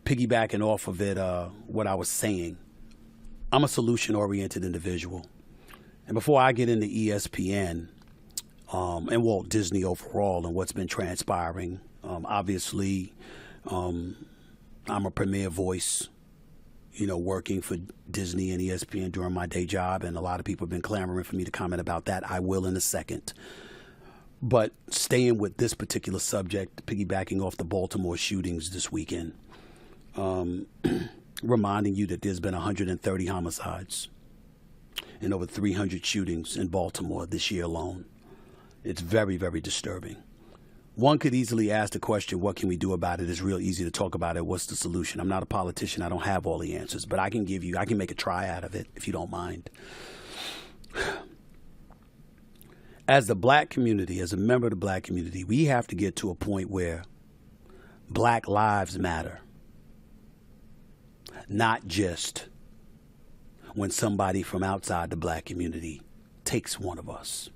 piggybacking off of it, what I was saying, I'm a solution-oriented individual. And before I get into ESPN and Walt Disney overall and what's been transpiring, obviously I'm a premier voice, working for Disney and ESPN during my day job, and a lot of people have been clamoring for me to comment about that. I will in a second. But staying with this particular subject, piggybacking off the Baltimore shootings this weekend, reminding you that there's been 130 homicides and over 300 shootings in Baltimore this year alone. It's very, very disturbing. One could easily ask the question, what can we do about it? It's real easy to talk about it. What's the solution? I'm not a politician. I don't have all the answers, but I can make a try out of it if you don't mind. As the black community, as a member of the black community, we have to get to a point where black lives matter. Not just when somebody from outside the black community takes one of us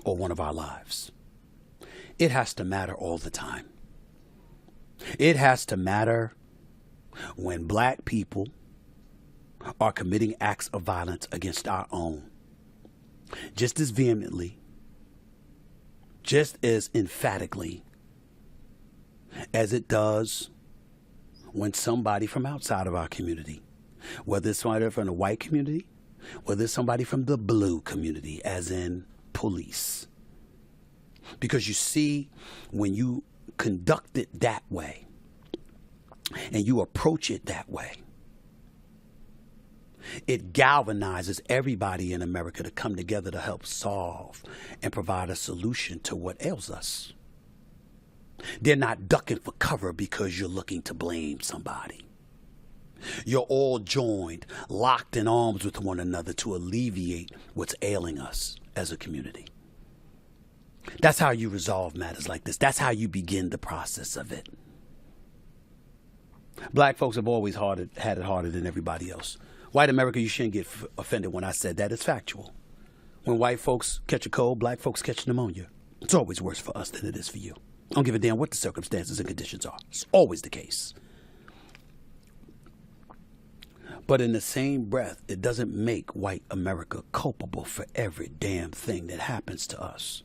or one of our lives. It has to matter all the time. It has to matter when black people are committing acts of violence against our own. Just as vehemently, just as emphatically as it does when somebody from outside of our community, whether it's somebody from the white community, whether it's somebody from the blue community, as in police. Because you see, when you conduct it that way and you approach it that way, it galvanizes everybody in America to come together to help solve and provide a solution to what ails us. They're not ducking for cover because you're looking to blame somebody. You're all joined, locked in arms with one another to alleviate what's ailing us as a community. That's how you resolve matters like this. That's how you begin the process of it. Black folks have always had it harder than everybody else. White America, you shouldn't get offended when I said that. It's factual. When white folks catch a cold, black folks catch pneumonia. It's always worse for us than it is for you. I don't give a damn what the circumstances and conditions are. It's always the case. But in the same breath, it doesn't make white America culpable for every damn thing that happens to us.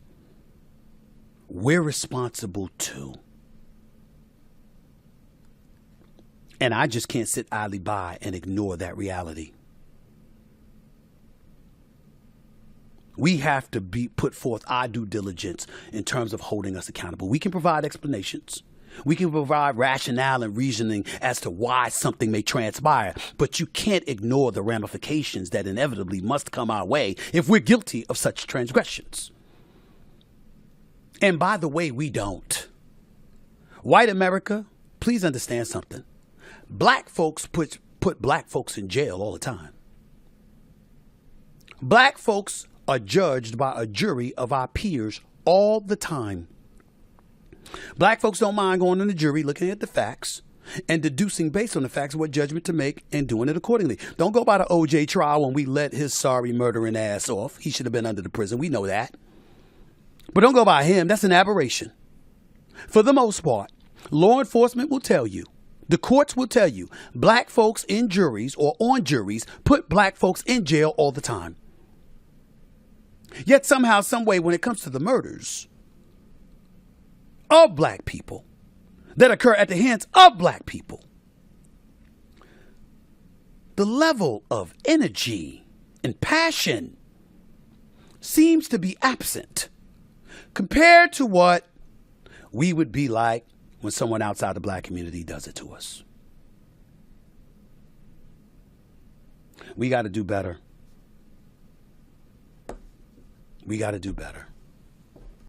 We're responsible too. And I just can't sit idly by and ignore that reality. We have to put forth our due diligence in terms of holding us accountable. We can provide explanations. We can provide rationale and reasoning as to why something may transpire, but you can't ignore the ramifications that inevitably must come our way if we're guilty of such transgressions. And by the way, we don't. White America, please understand something. Black folks put black folks in jail all the time. Black folks are judged by a jury of our peers all the time. Black folks don't mind going to the jury, looking at the facts, and deducing based on the facts what judgment to make and doing it accordingly. Don't go by the O.J. trial when we let his sorry murdering ass off. He should have been under the prison. We know that. But don't go by him. That's an aberration. For the most part, law enforcement will tell you, the courts will tell you, black folks in juries or on juries put black folks in jail all the time. Yet somehow, some way, when it comes to the murders of black people that occur at the hands of black people, the level of energy and passion seems to be absent compared to what we would be like when someone outside the black community does it to us. We got to do better. We got to do better.